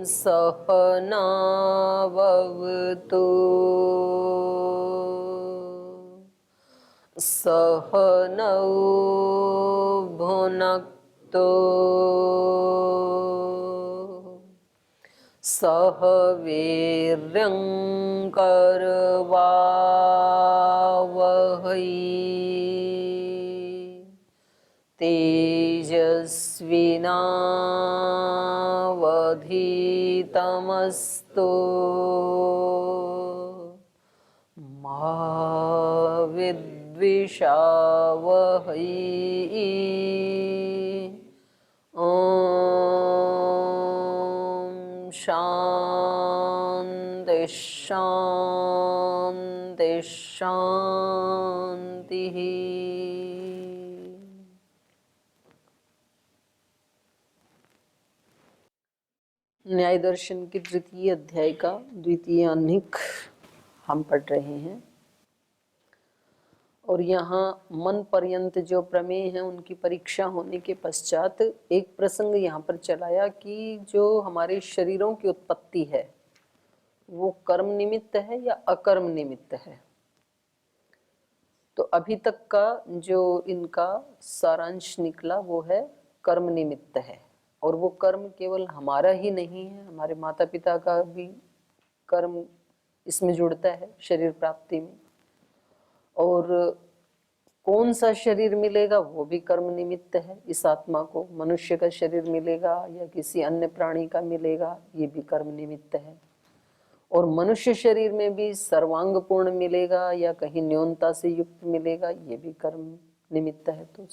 सहनाववतु सहनौ भुनक्तु सह वीर्यं करवावहै तेजस्विनावधीतमस्तु मा विद्विषावहै। ॐ शान्ति शान्ति शान्तिः। न्याय दर्शन के तृतीय अध्याय का द्वितीय अनिक हम पढ़ रहे हैं और यहाँ मन पर्यंत जो प्रमेय हैं उनकी परीक्षा होने के पश्चात एक प्रसंग यहाँ पर चलाया कि जो हमारे शरीरों की उत्पत्ति है वो कर्म निमित्त है या अकर्म निमित्त है। तो अभी तक का जो इनका सारांश निकला वो है कर्म निमित्त है, और वो कर्म केवल हमारा ही नहीं है, हमारे माता पिता का भी कर्म इसमें जुड़ता है शरीर प्राप्ति में। और कौन सा शरीर मिलेगा वो भी कर्म निमित्त है। इस आत्मा को मनुष्य का शरीर मिलेगा या किसी अन्य प्राणी का मिलेगा, ये भी कर्म निमित्त है। और मनुष्य शरीर में भी सर्वांग पूर्ण मिलेगा या कहीं न्यूनता से युक्त मिलेगा, ये भी कर्म निमित्त है। तो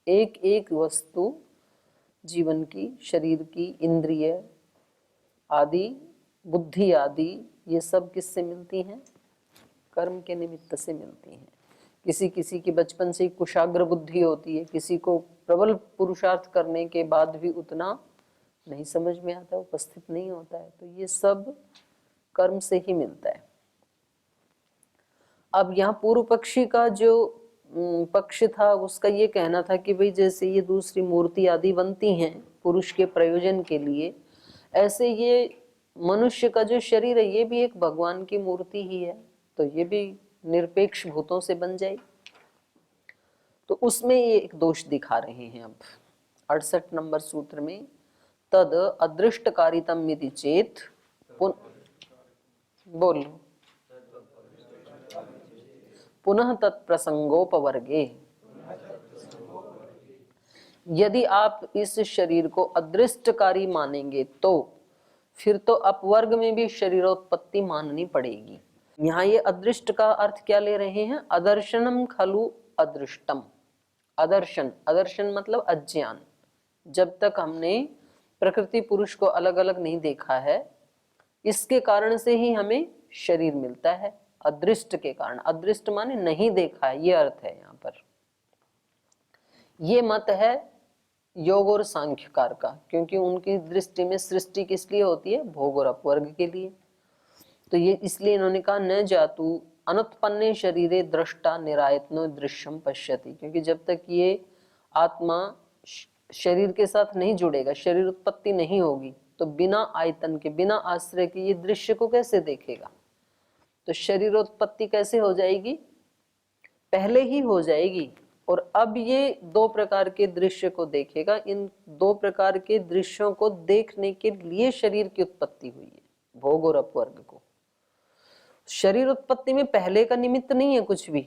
एक एक वस्तु जीवन की, शरीर की, इंद्रिय आदि, बुद्धि आदि, ये सब किससे मिलती हैं? कर्म के निमित्त से मिलती हैं। किसी किसी की बचपन से ही कुशाग्र बुद्धि होती है, किसी को प्रबल पुरुषार्थ करने के बाद भी उतना नहीं समझ में आता, उपस्थित नहीं होता है। तो ये सब कर्म से ही मिलता है। अब यहाँ पूर्व पक्षी का जो पक्ष था उसका ये कहना था कि भाई जैसे ये दूसरी मूर्ति आदि बनती हैं पुरुष के प्रयोजन के लिए, ऐसे ये मनुष्य का जो शरीर है ये भी एक भगवान की मूर्ति ही है, तो ये भी निरपेक्ष भूतों से बन जाए। तो उसमें ये एक दोष दिखा रहे हैं अब 68 नंबर सूत्र में, तद अदृष्टकारितम यदि चेत बोलो पुनः तत्प्रसंगोपवर्गे, यदि आप इस शरीर को अदृष्टकारी मानेंगे तो फिर तो अपवर्ग में भी शरीरोत्पत्ति माननी पड़ेगी। यहाँ ये अदृष्ट का अर्थ क्या ले रहे हैं? अदर्शनम खलु अदृष्टम। अदर्शन, अदर्शन मतलब अज्ञान। जब तक हमने प्रकृति पुरुष को अलग अलग नहीं देखा है, इसके कारण से ही हमें शरीर मिलता है, अदृष्ट के कारण। अदृष्ट माने नहीं देखा है, ये अर्थ है यहाँ पर। ये मत है योग और सांख्यकार का, क्योंकि उनकी दृष्टि में सृष्टि किस लिए होती है? भोग और अपवर्ग के लिए। तो ये इसलिए इन्होंने कहा न जातु अनुत्पन्ने शरीरे दृष्टा निरायत्नो दृश्यम पश्यति, क्योंकि जब तक ये आत्मा शरीर के साथ नहीं जुड़ेगा, शरीर उत्पत्ति नहीं होगी, तो बिना आयतन के, बिना आश्रय के ये दृश्य को कैसे देखेगा? तो शरीरोत्पत्ति कैसे हो जाएगी? पहले ही हो जाएगी। और अब ये दो प्रकार के दृश्य को देखेगा। इन दो प्रकार के दृश्यों को देखने के लिए शरीर की उत्पत्ति हुई है, भोग और अपवर्ग को। शरीर उत्पत्ति में पहले का निमित्त नहीं है कुछ भी।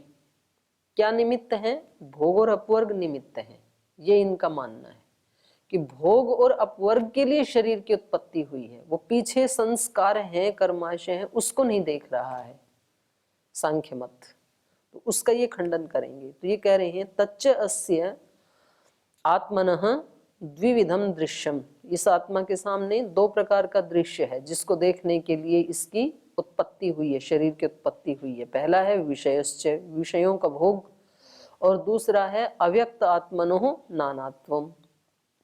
क्या निमित्त है? भोग और अपवर्ग निमित्त है। ये इनका मानना है कि भोग और अपवर्ग के लिए शरीर की उत्पत्ति हुई है। वो पीछे संस्कार हैं, कर्माशय हैं, उसको नहीं देख रहा है सांख्य मत। तो उसका ये खंडन करेंगे। तो ये कह रहे हैं तच्च अस्य आत्मनः द्विविधम दृश्यम। इस आत्मा के सामने दो प्रकार का दृश्य है जिसको देखने के लिए इसकी उत्पत्ति हुई है, शरीर की उत्पत्ति हुई है। पहला है विषयश्च, विषयों का भोग, और दूसरा है अव्यक्त आत्मनो नानात्वम,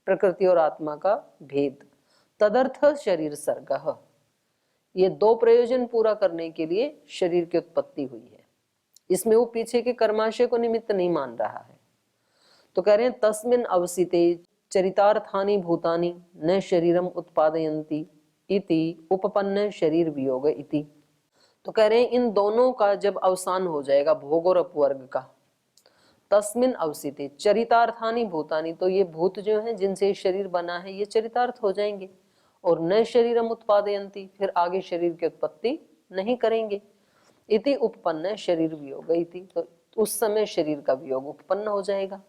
प्रकृति और आत्मा का भेद। तदर्थ शरीर सर्गः, ये दो प्रयोजन पूरा करने के लिए शरीर की उत्पत्ति हुई है। इसमें वो पीछे के कर्माशय को निमित्त नहीं मान रहा है। तो कह रहे हैं तस्मिन् अवसिते चरितार्थानि भूतानि न शरीरम उत्पादयन्ति इति उपपन्न शरीर वियोग इति। तो कह रहे हैं इन दोनों का जब अवसान हो जाएगा, भोग और अपवर्ग का, तस्मिन अवसिते चरितार्थानि भूतानि, तो ये भूत जो हैं जिनसे शरीर बना है ये चरितार्थ हो जाएंगे, और न शरीरम उत्पादयन्ति, फिर आगे शरीर की उत्पत्ति नहीं करेंगे। इति उपपन्न शरीर वियोग इति, तो उस समय शरीर का वियोग उत्पन्न हो जाएगा।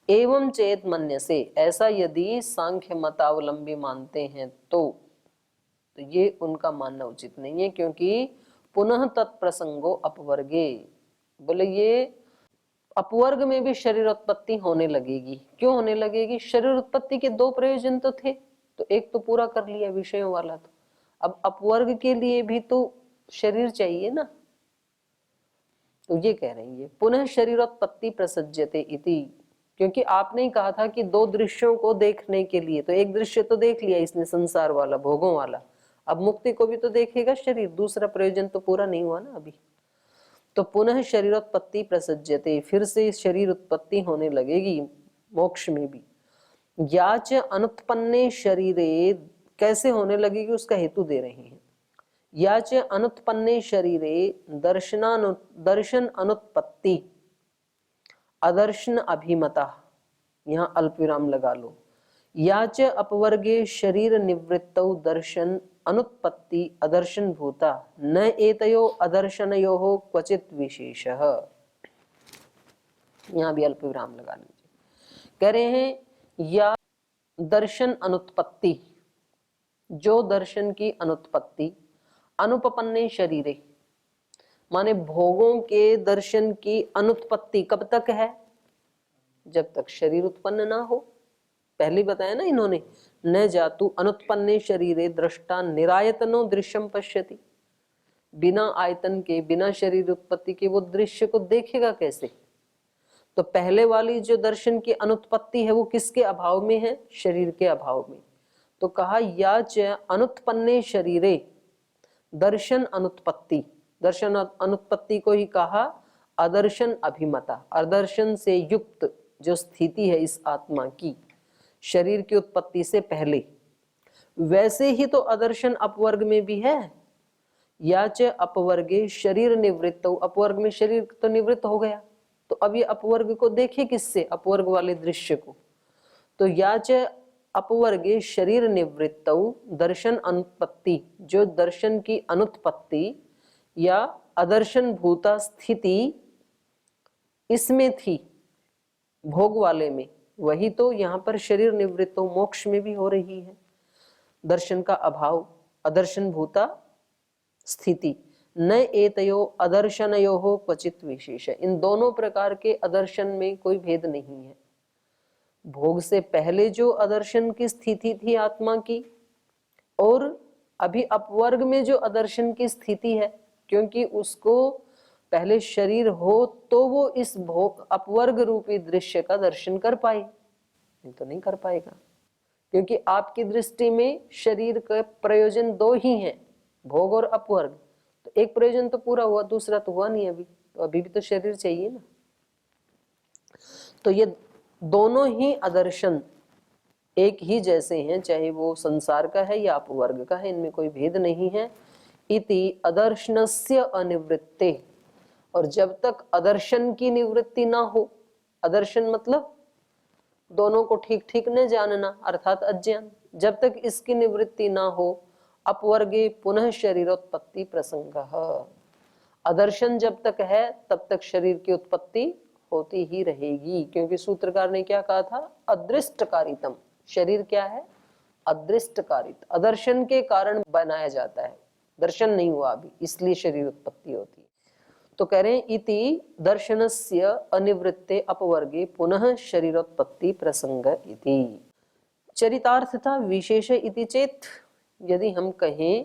एवं चेत मन्य से, ऐसा यदि सांख्य मतावलंबी मानते हैं तो ये उनका मानना उचित नहीं है, क्योंकि पुनः तत्प्रसंगो अपवर्गे, बोले ये अपवर्ग में भी शरीर उत्पत्ति होने लगेगी। क्यों होने लगेगी? शरीर उत्पत्ति के दो प्रयोजन तो थे, तो एक तो पूरा कर लिया विषयों वाला, तो अब अपवर्ग के लिए भी तो शरीर चाहिए ना। तो ये कह रहे हैं ये पुनः शरीरोत्पत्ति प्रसज्यते इति, क्योंकि आपने ही कहा था कि दो दृश्यों को देखने के लिए, तो एक दृश्य तो देख लिया इसने संसार वाला, भोगों वाला, अब मुक्ति को भी तो देखेगा शरीर, दूसरा प्रयोजन तो पूरा नहीं हुआ ना अभी। तो पुनः शरीरोत्पत्ति प्रसज्यते, फिर से शरीर उत्पत्ति होने लगेगी मोक्ष में भी। याच अनुत्पन्ने शरीरे, कैसे होने लगेगी उसका हेतु दे रहे हैं। याच अनुत्पन्ने शरीरे दर्शन अनुत्पत्ति अदर्शन अभिमता, यहाँ अल्प विराम लगा लो। याच अपवर्गे शरीर निवृत्तौ दर्शन अनुत्पत्ति अदर्शन भूता न एतयो अदर्शनयोः क्वचित विशेषः, यहाँ भी अल्प विराम लगा लीजिए। कह रहे हैं या दर्शन अनुत्पत्ति, जो दर्शन की अनुत्पत्ति, अनुपपन्ने शरीरे, माने भोगों के दर्शन की अनुत्पत्ति कब तक है? जब तक शरीर उत्पन्न ना हो। पहले बताया ना इन्होंने, न जातु अनुत्पन्ने शरीरे दृष्टा निरायतनो दृश्यम पश्यति, बिना आयतन के, बिना शरीर उत्पत्ति के वो दृश्य को देखेगा कैसे? तो पहले वाली जो दर्शन की अनुत्पत्ति है वो किसके अभाव में है? शरीर के अभाव में। तो कहा या च अनुत्पन्ने शरीरे दर्शन अनुत्पत्ति, दर्शन अनुत्पत्ति को ही कहा अदर्शन अभिमता, अदर्शन से युक्त जो स्थिति है इस आत्मा की शरीर की उत्पत्ति से पहले, वैसे ही तो अदर्शन अपवर्ग में भी है। याच अपवर्गे शरीर निवृत्त, अपवर्ग में शरीर तो निवृत्त हो गया, तो अब ये अपवर्ग को देखे किससे? अपवर्ग वाले दृश्य को। तो याच अपवर्गे शरीर निवृत्त दर्शन अनुत्पत्ति, जो दर्शन की अनुत्पत्ति या अदर्शन भूता स्थिति इसमें थी भोग वाले में, वही तो यहाँ पर शरीर निवृत्त मोक्ष में भी हो रही है। दर्शन का अभाव, अदर्शन भूता स्थिति, न एतयो अदर्शनयोः क्वचित विशेष, इन दोनों प्रकार के अदर्शन में कोई भेद नहीं है। भोग से पहले जो अदर्शन की स्थिति थी आत्मा की, और अभी अपवर्ग में जो अदर्शन की स्थिति है, क्योंकि उसको पहले शरीर हो तो वो इस भोग अपवर्ग रूपी दृश्य का दर्शन कर पाए, नहीं तो नहीं कर पाएगा। क्योंकि आपकी दृष्टि में शरीर का प्रयोजन दो ही हैं, भोग और अपवर्ग, तो एक प्रयोजन तो पूरा हुआ, दूसरा तो हुआ नहीं अभी, तो अभी भी तो शरीर चाहिए ना। तो ये दोनों ही अदर्शन एक ही जैसे हैं, चाहे वो संसार का है या अपवर्ग का है, इनमें कोई भेद नहीं है। इति अदर्शनस्य अनिवृत्ते, और जब तक अदर्शन की निवृत्ति ना हो, अदर्शन मतलब दोनों को ठीक ठीक न जानना अर्थात अज्ञान, जब तक इसकी निवृत्ति ना हो, अपवर्गे पुनः शरीरोत्पत्ति प्रसंगः, अदर्शन जब तक है तब तक शरीर की उत्पत्ति होती ही रहेगी। क्योंकि सूत्रकार ने क्या कहा था? अदृष्टकारितम, शरीर क्या है? अदृष्टकारित, अदर्शन के कारण बनाया जाता है, दर्शन नहीं हुआ अभी, इसलिए शरीर उत्पत्ति होती है। तो कह रहे हैं इति दर्शनस्य अनिवृत्ते अपवर्गे पुनः शरीरोत्पत्ति प्रसंग इति। चरितार्थता विशेष इति चेत, यदि हम कहें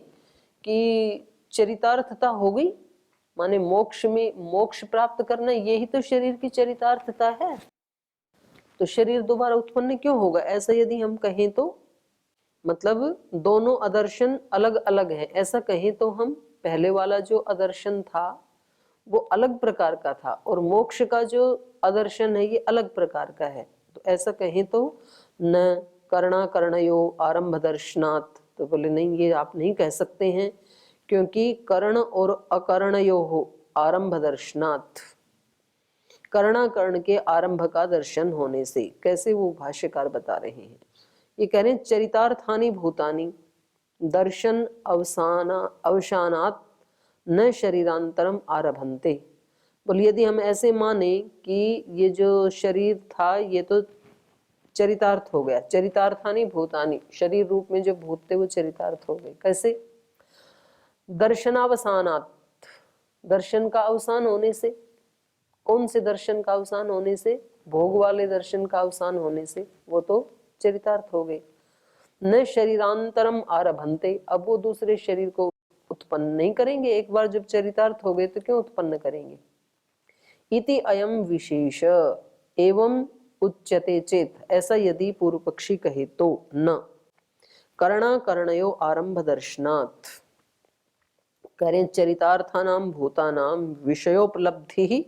कि चरितार्थता हो गई, माने मोक्ष में मोक्ष प्राप्त करना, यही तो शरीर की चरितार्थता है, तो शरीर दोबारा उत्पन्न क्यों होगा? ऐसा यदि हम कहें तो मतलब दोनों अदर्शन अलग अलग है, ऐसा कहें तो हम पहले वाला जो अदर्शन था वो अलग प्रकार का था, और मोक्ष का जो अदर्शन है ये अलग प्रकार का है। तो ऐसा कहें तो न कर्णा कर्णयो आरंभ दर्शनात् तो बोले नहीं, ये आप नहीं कह सकते हैं, क्योंकि कर्ण और अकर्णयोः आरंभ दर्शनात्, कर्णाकर्ण के आरंभ का दर्शन होने से। कैसे, वो भाष्यकार बता रहे हैं। ये कह रहे हैं चरितार्थानि भूतानि दर्शन अवसानात् न शरीरांतरम आरभन्ते। बोले यदि हम ऐसे माने कि ये जो शरीर था ये तो चरितार्थ हो गया, चरितार्थानि भूतानि, शरीर रूप में जो भूत थे वो चरितार्थ हो गए। कैसे? दर्शनावसानात्, दर्शन का अवसान होने से। कौन से दर्शन का अवसान होने से? भोग वाले दर्शन का अवसान होने से, वो तो चरितार्थ हो गए। न शरीरांतरम आरभन्ते, अब वो दूसरे शरीर को उत्पन्न नहीं करेंगे, एक बार जब चरितार्थ हो गए तो क्यों उत्पन्न करेंगे। इति अयम विशेष एवं उच्यते चेत, ऐसा यदि पूर्व पक्षी कहे तो न कर्णाकर्णयो आरंभ दर्शनात्, करें चरितार्थानाम भूतानाम विषयोपलब्धि ही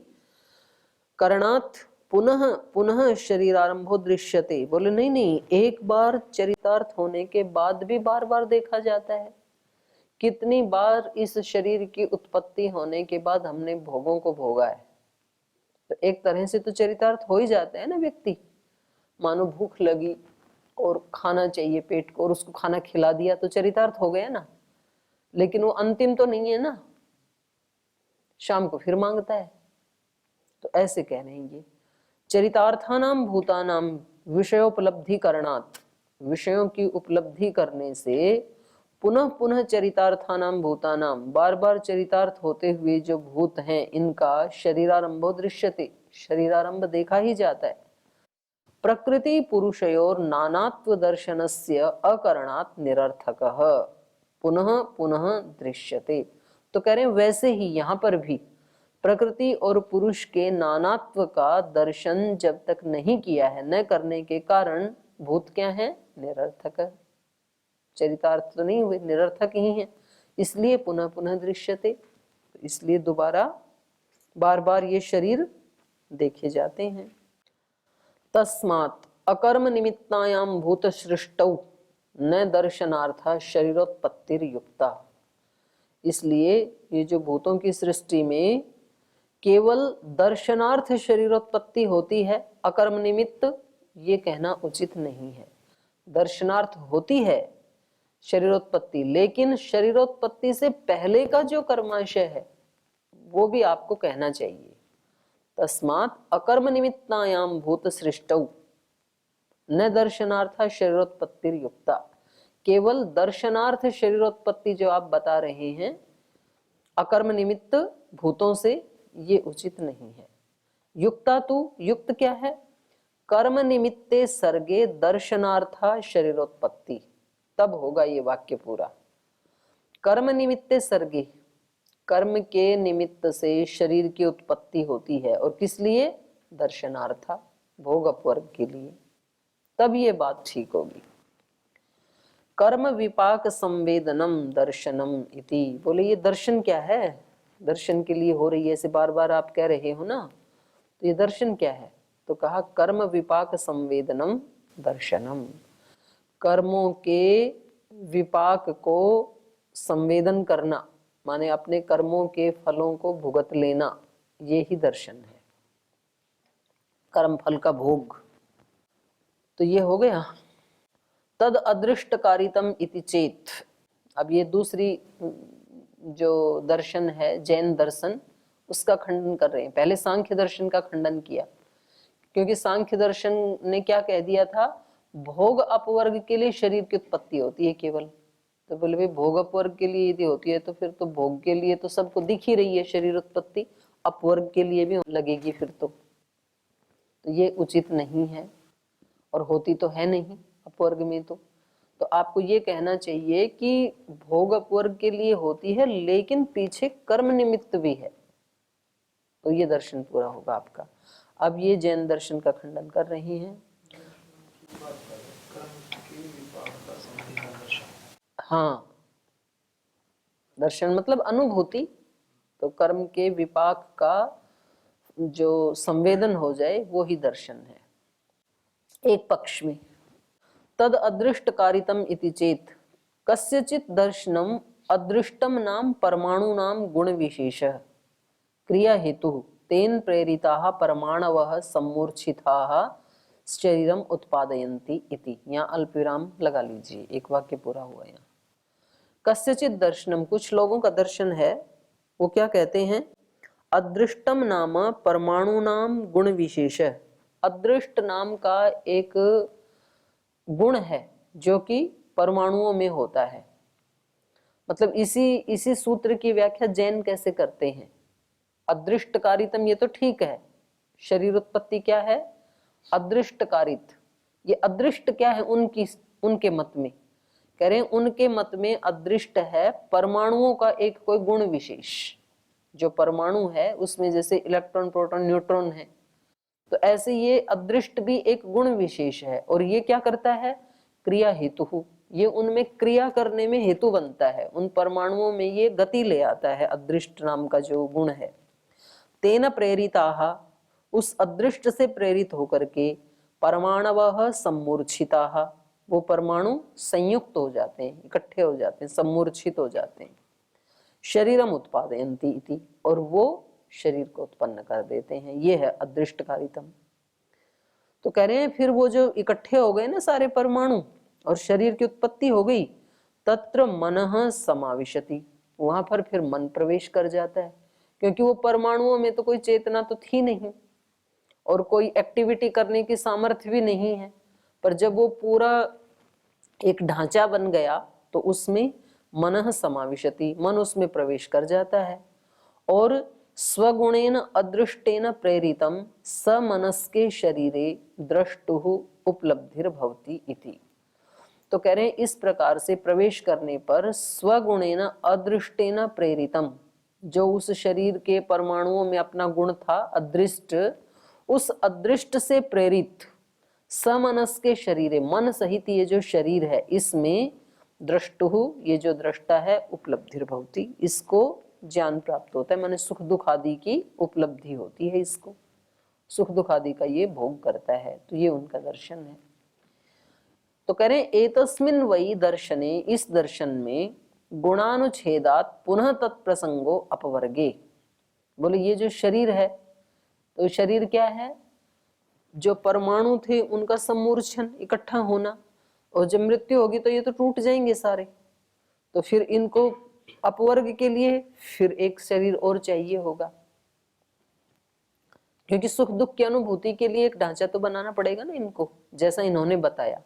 करणात् पुनः पुनः शरीरारंभो दृश्यते। बोले नहीं नहीं, एक बार चरितार्थ होने के बाद भी बार बार देखा जाता है। कितनी बार इस शरीर की उत्पत्ति होने के बाद हमने भोगों को भोगा है, तो एक तरह से तो चरितार्थ हो ही जाता है ना व्यक्ति। मानो भूख लगी और खाना चाहिए पेट को, और उसको खाना खिला दिया तो चरितार्थ हो गया ना, लेकिन वो अंतिम तो नहीं है ना, शाम को फिर मांगता है। तो ऐसे कह रहे हैं ये चरितार्थानाम भूतानाम विषयोपलब्धि करणात्, विषयों की उपलब्धि करने से पुनः पुनः चरितार्थानाम भूतानाम, बार बार चरितार्थ होते हुए जो भूत हैं इनका शरीरारंभो दृश्यते, शरीरारंभ देखा ही जाता है। प्रकृति पुरुषयोर नानात्व दर्शनस्य अकरणात् निरर्थकः पुनः पुनः दृश्यते। तो कह रहे हैं वैसे ही यहाँ पर भी प्रकृति और पुरुष के नानात्व का दर्शन जब तक नहीं किया है, न करने के कारण भूत क्या है? निरर्थक है, चरितार्थ तो नहीं हुए, निरर्थक ही है, इसलिए पुनः पुनः दृश्यते, इसलिए दोबारा बार बार ये शरीर देखे जाते हैं। तस्मात् अकर्म निमित्तायाम भूत सृष्टौ न दर्शनार्थ शरीरोत्पत्तिर्युक्ता, इसलिए ये जो भूतों की सृष्टि में केवल दर्शनार्थ शरीरोत्पत्ति होती है, अकर्म निमित्त ये कहना उचित नहीं है। दर्शनार्थ होती है शरीरोत्पत्ति, लेकिन शरीरोत्पत्ति से पहले का जो कर्माशय है वो भी आपको कहना चाहिए। तस्मात् अकर्म निमित्तायाम भूत सृष्टौ न दर्शनार्थ शरीरोत्पत्तिर्युक्ता, केवल दर्शनार्थ शरीरोत्पत्ति जो आप बता रहे हैं अकर्म निमित्त भूतों से, ये उचित नहीं है। युक्ता तो, युक्त क्या है? कर्म निमित्ते सर्गे दर्शनार्था शरीरोत्पत्ति, तब होगा ये वाक्य पूरा। कर्म निमित्ते सर्गे, कर्म के निमित्त से शरीर की उत्पत्ति होती है, और किस लिए? दर्शनार्था, भोग अपवर्ग के लिए, तब ये बात ठीक होगी। कर्म विपाक संवेदनम दर्शनम इति, बोले ये दर्शन क्या है? दर्शन के लिए हो रही है, ऐसे बार बार आप कह रहे हो ना, तो ये दर्शन क्या है? तो कहा कर्म विपाक संवेदनम दर्शनम, कर्मों के विपाक को संवेदन करना, माने अपने कर्मों के फलों को भुगत लेना, ये ही दर्शन है, कर्म फल का भोग। तो ये हो गया। तद अदृष्टकारितम इति चेत, अब ये दूसरी जो दर्शन है जैन दर्शन, उसका खंडन कर रहे हैं। पहले सांख्य दर्शन का खंडन किया, क्योंकि सांख्य दर्शन ने क्या कह दिया था? भोग अपवर्ग के लिए शरीर की उत्पत्ति होती है केवल। तो बोले भाई भोग अपवर्ग के लिए यदि होती है तो फिर तो भोग के लिए तो सबको दिख ही रही है शरीर उत्पत्ति, अपवर्ग के लिए भी लगेगी फिर तो ये उचित नहीं है, और होती तो है नहीं अपवर्ग में। तो आपको ये कहना चाहिए कि भोग अपवर्ग के लिए होती है, लेकिन पीछे कर्म निमित्त भी है, तो ये दर्शन पूरा होगा आपका। अब ये जैन दर्शन का खंडन कर रहे हैं। हाँ, दर्शन मतलब अनुभूति, तो कर्म के विपाक का जो संवेदन हो जाए वो ही दर्शन है। एक पक्ष में तद अदृष्टकारितम इति चेत, कस्यचित् दर्शनम अदृष्टम नाम परमाणु नाम गुण विशेष क्रिया हेतु तेन प्रेरिताः परमाणवः सम्मूर्छिताः शरीरम उत्पादयन्ति इति। यहाँ अल्पविराम लगा लीजिए, एक वाक्य पूरा हुआ। यहाँ कस्यचित् दर्शनम, कुछ लोगों का दर्शन है, वो क्या कहते हैं, अदृष्टम नाम परमाणु नाम गुण विशेष। अदृष्ट नाम का एक गुण है जो कि परमाणुओं में होता है। मतलब इसी सूत्र की व्याख्या जैन कैसे करते हैं, अदृष्टकारितम, ये तो ठीक है, शरीर उत्पत्ति क्या है, अदृष्टकारित। ये अदृष्ट क्या है उनके मत में, कह रहे हैं उनके मत में अदृष्ट है परमाणुओं का एक कोई गुण विशेष। जो परमाणु है उसमें जैसे इलेक्ट्रॉन प्रोटॉन न्यूट्रॉन है, तो ऐसे ये अदृष्ट भी एक गुण विशेष है। और ये क्या करता है, क्रिया हेतु, ये उनमें क्रिया करने में हेतु बनता है, उन परमाणुओं में ये गति ले आता है, अदृष्ट नाम का जो गुण है। तेन प्रेरिताः, उस अदृष्ट से प्रेरित होकर के परमाणवः सम्मूर्छिताः, वो परमाणु संयुक्त हो जाते हैं, इकट्ठे हो जाते हैं, सम्मूर्छित हो जाते हैं। शरीरम उत्पादयन्ति इति, और वो शरीर को उत्पन्न कर देते हैं। ये है अदृष्टकारितम। तो कह रहे हैं फिर वो जो इकट्ठे हो गए ना सारे परमाणु और शरीर की उत्पत्ति हो गई, तत्र मनः समाविशति, वहां पर फिर मन प्रवेश कर जाता है, क्योंकि वो परमाणुओं में तो कोई चेतना तो थी नहीं और कोई एक्टिविटी करने की सामर्थ्य भी नहीं है। पर जब वो पूरा एक ढांचा बन गया तो उसमें मनः समाविशति, मन उसमें प्रवेश कर जाता है। और स्वगुणेन अदृष्टेन प्रेरितम समनस्के शरीरे द्रष्टुः उपलब्धिर्भवति इति। तो कह रहे हैं इस प्रकार से प्रवेश करने पर स्वगुणेन अदृष्टेन प्रेरितम, जो उस शरीर के परमाणुओं में अपना गुण था अदृष्ट, उस अदृष्ट से प्रेरित समनस के शरीर, मन सहित ये जो शरीर है, इसमें द्रष्टुः, ये जो दृष्टा है, उपलब्धिर्भवति, इसको ज्ञान प्राप्त होता है, माने सुख दुख आदि की उपलब्धि होती है, इसको सुख दुख आदि का ये भोग करता है। तो ये उनका दर्शन है। तो कह रहे एतस्मिन् वै दर्शने, इस दर्शन में गुणानुच्छेदात पुनः तत्प्रसंगो अपवर्गे। बोले ये जो शरीर है, तो शरीर क्या है, जो परमाणु थे उनका सम्मूर्छन, इकट्ठा होना, और जब मृत्यु होगी तो ये तो टूट जाएंगे सारे। तो फिर इनको अपवर्ग के लिए फिर एक शरीर और चाहिए होगा, क्योंकि सुख दुख की अनुभूति के लिए एक ढांचा तो बनाना पड़ेगा ना इनको, जैसा इन्होंने बताया।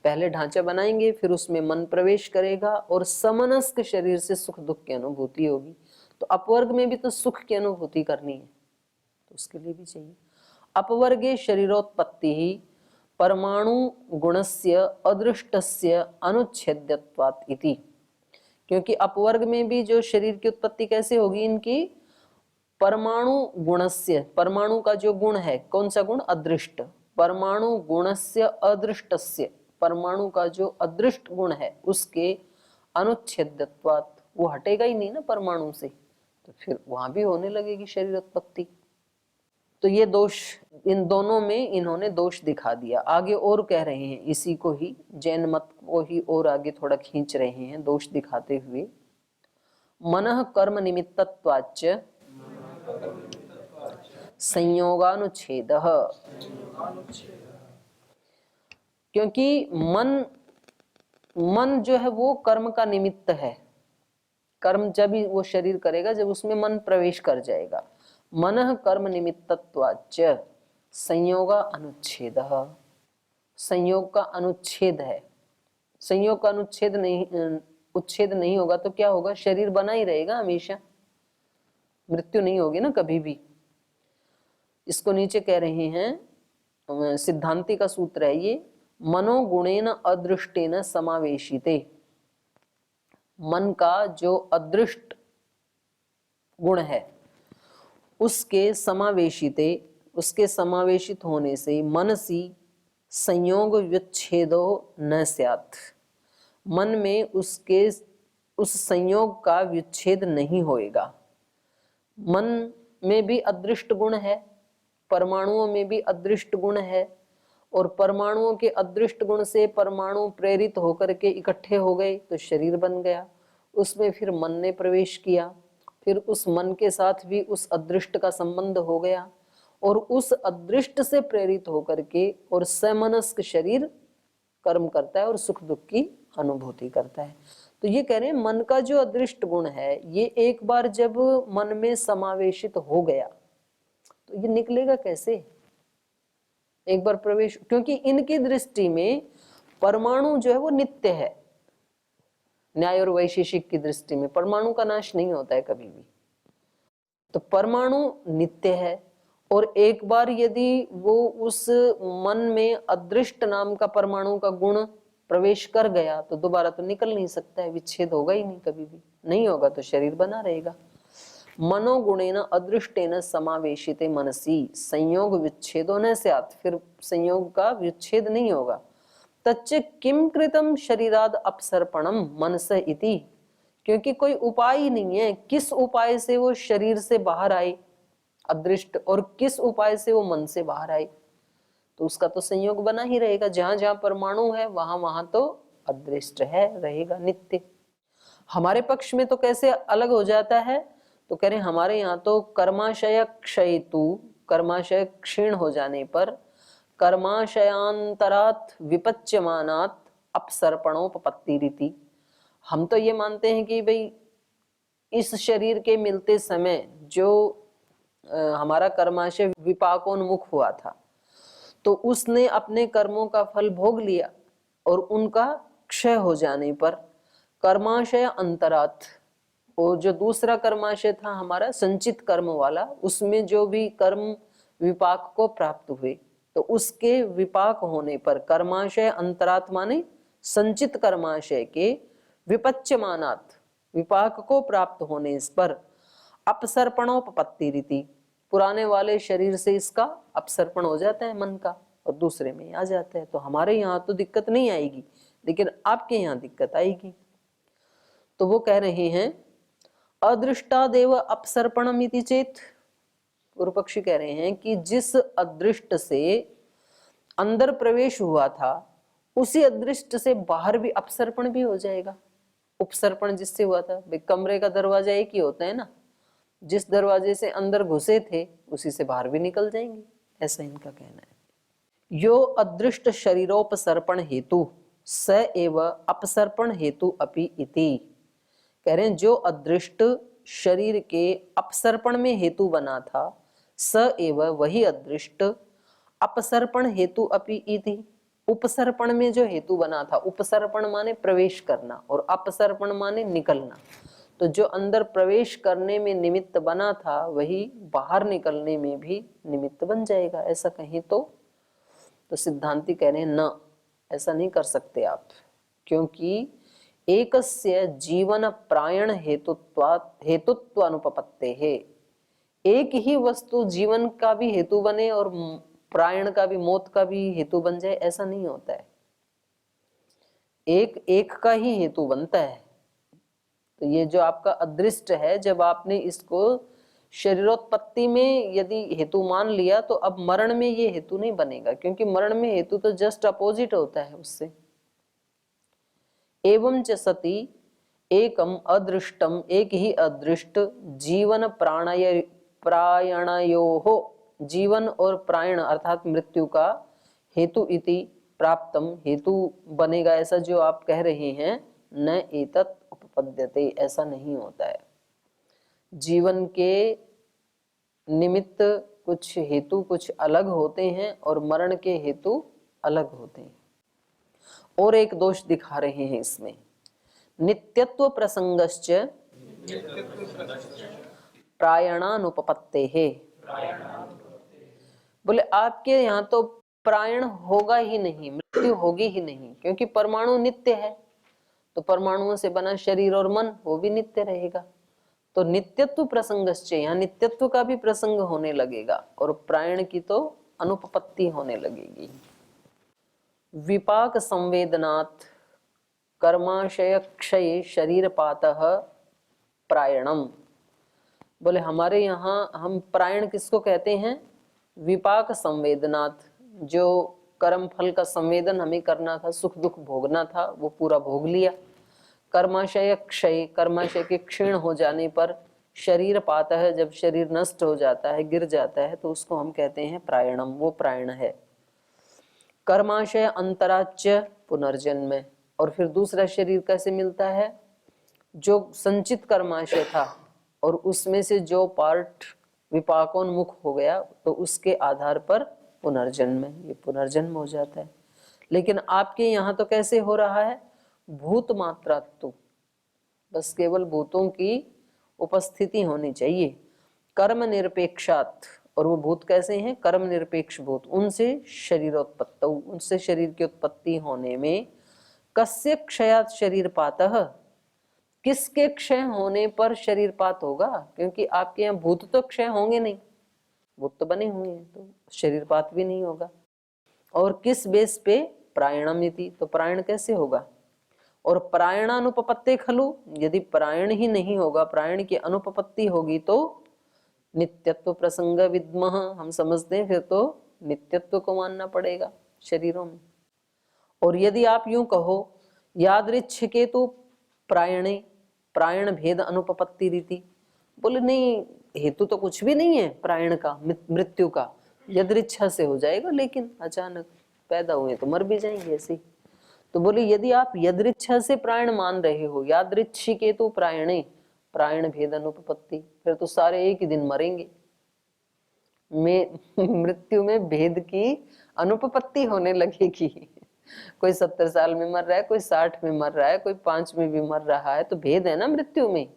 पहले ढांचा बनाएंगे, फिर उसमें मन प्रवेश करेगा और समनस्क शरीर से सुख दुख की अनुभूति होगी। तो अपवर्ग में भी तो सुख की अनुभूति करनी है, तो उसके लिए भी चाहिए। अपवर्गे शरीरोत्पत्ति ही परमाणु गुणस्य अदृष्टस्य अनुच्छेद्यत्वात् इति। क्योंकि अपवर्ग में भी जो शरीर की उत्पत्ति कैसे होगी, इनकी परमाणु गुणस्य, परमाणु का जो गुण है, कौन सा गुण, अदृष्ट, परमाणु गुणस्य अदृष्टस्य, परमाणु का जो अदृष्ट गुण है उसके अनुच्छेद्यत्वात्, वो हटेगा ही नहीं ना परमाणु से, तो फिर वहां भी होने लगेगी शरीर उत्पत्ति। तो ये दोष इन दोनों में इन्होंने दोष दिखा दिया। आगे और कह रहे हैं, इसी को ही जैन मत को ही और आगे थोड़ा खींच रहे हैं दोष दिखाते हुए। मनः कर्म निमित्तत्वाच्च संयोगानुच्छेदः, क्योंकि मन जो है वो कर्म का निमित्त है। कर्म जब ही वो शरीर करेगा जब उसमें मन प्रवेश कर जाएगा। मनः कर्म निमित्तत्वाच्च संयोग अनुच्छेदः, संयोग का अनुच्छेद है। संयोग का अनुच्छेद नहीं, उच्छेद नहीं होगा तो क्या होगा, शरीर बना ही रहेगा हमेशा, मृत्यु नहीं होगी ना कभी भी। इसको नीचे कह रहे हैं, सिद्धांति का सूत्र है ये, मनोगुणेन अदृष्टेन समावेशिते, मन का जो अदृष्ट गुण है उसके समावेशिते, उसके समावेशित होने से मनसी संयोग विच्छेदो न स्यात्, मन में उसके उस संयोग का विच्छेद नहीं होएगा। मन में भी अदृष्ट गुण है, परमाणुओं में भी अदृष्ट गुण है, और परमाणुओं के अदृष्ट गुण से परमाणु प्रेरित होकर के इकट्ठे हो गए तो शरीर बन गया। उसमें फिर मन ने प्रवेश किया, फिर उस मन के साथ भी उस अदृष्ट का संबंध हो गया और उस अदृष्ट से प्रेरित होकर के और समनस्क शरीर कर्म करता है और सुख दुख की अनुभूति करता है। तो ये कह रहे हैं मन का जो अदृष्ट गुण है ये एक बार जब मन में समावेशित हो गया तो ये निकलेगा कैसे? एक बार प्रवेश, क्योंकि इनकी दृष्टि में परमाणु जो है वो नित्य है। न्याय और वैशेषिक की दृष्टि में परमाणु का नाश नहीं होता है कभी भी। तो परमाणु नित्य है और एक बार यदि वो उस मन में अदृष्ट नाम का परमाणु का गुण प्रवेश कर गया तो दोबारा तो निकल नहीं सकता है, विच्छेद होगा ही नहीं, कभी भी नहीं होगा तो शरीर बना रहेगा। मनोगुणेन अदृष्टेन समावेशिते मनसी संयोग विच्छेदो न स्यात्, फिर संयोग का विच्छेद नहीं होगा। तच्च किम कृतम शरीराद अपसर्पणम मनस इति, क्योंकि कोई उपाय ही नहीं है किस उपाय से वो शरीर से बाहर आए अदृष्ट और किस उपाय से वो मन से बाहर आए, तो उसका तो संयोग बना ही रहेगा। जहां जहां परमाणु है वहां वहां तो अदृष्ट है, रहेगा नित्य। हमारे पक्ष में तो कैसे अलग हो जाता है, तो कह रहे हमारे यहाँ तो कर्माशय क्षयतु, कर्माशय क्षीण हो जाने पर कर्माशयांतरात विपच्यमानात अपसर्पणोपपत्ति रीति। हम तो ये मानते हैं कि भाई इस शरीर के मिलते समय जो हमारा कर्माशय विपाकोन्मुख हुआ था तो उसने अपने कर्मों का फल भोग लिया और उनका क्षय हो जाने पर कर्माशय अंतरात, वो जो दूसरा कर्माशय था हमारा संचित कर्म वाला, उसमें जो भी कर्म विपाक को प्राप्त हुए तो उसके विपाक होने पर कर्माशय अंतरात माने संचित कर्माशय के विपच्यमानात, विपाक को प्राप्त होने इस पर अपसर्पणोपपत्ति रीति, पुराने वाले शरीर से इसका अपसर्पण हो जाता है मन का और दूसरे में आ जाता है। तो हमारे यहाँ तो दिक्कत नहीं आएगी लेकिन आपके यहाँ दिक्कत आएगी। तो वो कह रहे हैं अदृष्टादेव अपसर्पणम इति चेत, पूर्व पक्षी कह रहे हैं कि जिस अदृष्ट से अंदर प्रवेश हुआ था उसी अदृष्ट से बाहर भी अपसर्पण भी हो जाएगा। उपसर्पण जिससे हुआ था, भाई कमरे का दरवाजा एक ही होता है ना, जिस दरवाजे से अंदर घुसे थे उसी से बाहर भी निकल जाएंगे, ऐसा इनका कहना है। यो अदृष्ट शरीरोपसर्पण हेतु स एव अपसर्पण हेतु अपि इति, कह रहे हैं जो अदृष्ट शरीर के अपसर्पण में हेतु बना था स एव वही अदृष्ट अपसर्पण हेतु अपि इति, उपसर्पण में जो हेतु बना था, उपसर्पण माने प्रवेश करना और अपसर्पण माने निकलना, तो जो अंदर प्रवेश करने में निमित्त बना था वही बाहर निकलने में भी निमित्त बन जाएगा। ऐसा कहीं तो सिद्धांती कह रहे हैं न, ऐसा नहीं कर सकते आप, क्योंकि एकस्य जीवन प्रायण हेतुत्व अनुपपत्ते है, एक ही वस्तु जीवन का भी हेतु बने और प्रायण का भी, मौत का भी हेतु बन जाए, ऐसा नहीं होता है। एक का ही हेतु बनता है। तो ये जो आपका अदृष्ट है, जब आपने इसको शरीरोत्पत्ति में यदि हेतु मान लिया तो अब मरण में ये हेतु नहीं बनेगा, क्योंकि मरण में हेतु तो जस्ट अपोजिट होता है उससे। एवं च सति एकम अदृष्टम, एक ही अदृष्ट जीवन प्रायणयोः, जीवन और प्रायण अर्थात मृत्यु का हेतु इति प्राप्तम, हेतु बनेगा ऐसा जो आप कह रहे हैं, न एतत् उपपद्यते, ऐसा नहीं होता है। जीवन के निमित्त कुछ हेतु कुछ अलग होते हैं और मरण के हेतु अलग होते हैं। और एक दोष दिखा रहे हैं इसमें, नित्यत्व प्रसंगश्च प्रायणानुपपत्तेः, बोले आपके यहाँ तो प्रायण होगा ही नहीं, मृत्यु होगी ही नहीं, क्योंकि परमाणु नित्य है, तो परमाणुओं से बना शरीर और मन वो भी नित्य रहेगा। तो नित्यत्व प्रसंगश्च, यहाँ नित्यत्व का भी प्रसंग होने लगेगा और प्रायण की तो अनुपपत्ति होने लगेगी। विपाक संवेदनात् कर्माशय क्षय शरीरपातः प्रायणम, बोले हमारे यहाँ हम प्रायण किसको कहते हैं, विपाक संवेदनात्, जो कर्म फल का संवेदन हमें करना था, सुख दुख भोगना था, वो पूरा भोग लिया। कर्माशय क्षय, कर्माशय के क्षीण हो जाने पर शरीर पाता है, जब शरीर नष्ट हो जाता है, गिर जाता है, तो उसको हम कहते हैं प्रायणम, वो प्रायण है। कर्माशय अंतराच्य पुनर्जन्म, और फिर दूसरा शरीर कैसे मिलता है? जो संचित कर्माशय था और उसमें से जो पार्ट विपाकोन्मुख हो गया, तो उसके आधार पर पुनर्जन्म, ये पुनर्जन्म हो जाता है। लेकिन आपके यहाँ तो कैसे हो रहा है? भूत मात्रात्व, बस केवल भूतों की उपस्थिति होनी चाहिए। कर्म निरपेक्षात, और वो भूत कैसे हैं? कर्म निरपेक्ष भूत, उनसे शरीरोत्पत्ति, उनसे शरीर की उत्पत्ति होने में कस्य क्षयात शरीरपातः, किसके क्षय होने पर शरीरपात होगा? क्योंकि आपके यहाँ भूत तो क्षय होंगे नहीं, भूत तो बने हुए हैं, तो शरीरपात भी नहीं होगा। और किस बेस पे? प्रायणमिति, तो प्रायण कैसे होगा? और प्रायणानुपपत्ति खलु, यदि प्रायण ही नहीं होगा, प्रायण की अनुपपत्ति होगी तो नित्यत्व प्रसंग विद्मः, हम समझते हैं फिर तो नित्यत्व को मानना पड़ेगा शरीरों में। और यदि आप यूं कहो यादृच्छिके तो प्रायणे प्रायण भेद अनुपपत्ति रीति, बोले नहीं, हेतु तो कुछ भी नहीं है प्रायण का, मृत्यु का, यदृच्छा से हो जाएगा, लेकिन अचानक पैदा हुए तो मर भी जाएंगे ऐसे। तो बोले यदि आप यदृच्छा से प्रायण मान रहे हो, यादृच्छिके तो प्रायणे प्रायण भेद अनुपपत्ति, फिर तो सारे एक ही दिन मरेंगे। मृत्यु में भेद की अनुपपत्ति होने लगेगी। कोई 70 साल में मर रहा है, कोई 60 में मर रहा है, कोई 5 में भी मर रहा है, तो भेद है ना मृत्यु में।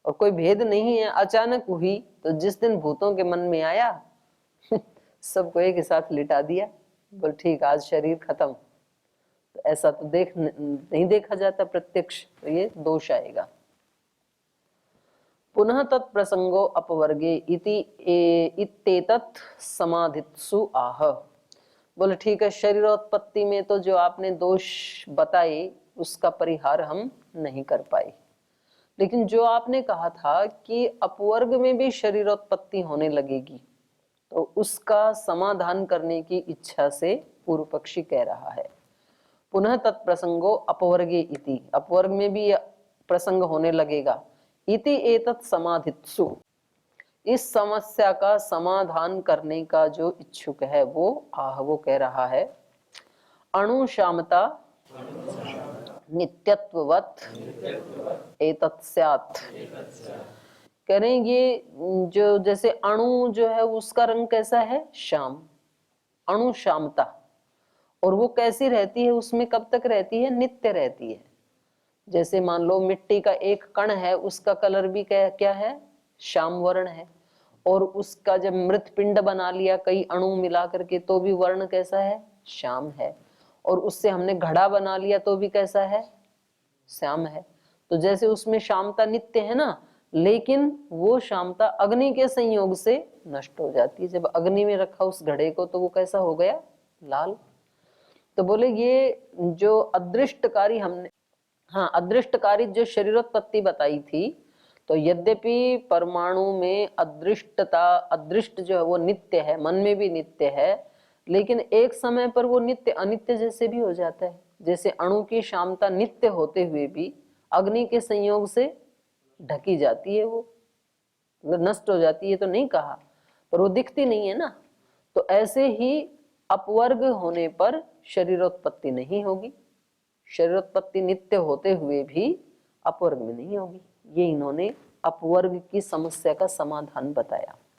और कोई भेद नहीं है, अचानक हुई, तो जिस दिन भूतों के मन में आया सबको एक ही साथ लिटा दिया, बोल ठीक आज शरीर खत्म। तो ऐसा तो नहीं देखा जाता प्रत्यक्ष, तो ये दोष आएगा। पुनः तत्प्रसंगो अपवर्गे इति इत्येतत् समाधित्सु आह, बोले ठीक है, शरीरोत्पत्ति में तो जो आपने दोष बताए उसका परिहार हम नहीं कर पाए, लेकिन जो आपने कहा था कि अपवर्ग में भी शरीरोत्पत्ति होने लगेगी, तो उसका समाधान करने की इच्छा से पूर्व पक्षी कह रहा है पुनः तत्प्रसंगो अपवर्गे इति, अपवर्ग में भी प्रसंग होने लगेगा, इति एतत् समाधित्सु, इस समस्या का समाधान करने का जो इच्छुक है वो वो कह रहा है अणुशामता नित्यत्ववत् एतत् स्यात्। कह रहे हैं ये जो जैसे अणु जो है उसका रंग कैसा है? श्याम, अणुशामता, और वो कैसी रहती है? उसमें कब तक रहती है? नित्य रहती है। जैसे मान लो मिट्टी का एक कण है, उसका कलर भी क्या है? श्याम वर्ण है, और उसका जब मृत पिंड बना लिया कई अणु मिला करके तो भी वर्ण कैसा है? श्याम है, और उससे हमने घड़ा बना लिया तो भी कैसा है? श्याम है। तो जैसे उसमें श्यामता नित्य है ना, लेकिन वो श्यामता अग्नि के संयोग से नष्ट हो जाती है। जब अग्नि में रखा उस घड़े को तो वो कैसा हो गया? लाल। तो बोले ये जो अदृष्टकारी हमने अदृष्टकारी जो शरीरोत्पत्ति बताई थी, तो यद्यपि परमाणु में अदृष्ट जो है वो नित्य है, मन में भी नित्य है, लेकिन एक समय पर वो नित्य अनित्य जैसे भी हो जाता है। जैसे अणु की श्यामता नित्य होते हुए भी अग्नि के संयोग से ढकी जाती है, वो नष्ट हो जाती है तो नहीं कहा, पर वो दिखती नहीं है ना। तो ऐसे ही अपवर्ग होने पर शरीरोत्पत्ति नहीं होगी, शरीरोत्पत्ति नित्य होते हुए भी अपवर्ग में नहीं होगी। ये इन्होंने अपवर्ग की समस्या का समाधान बताया।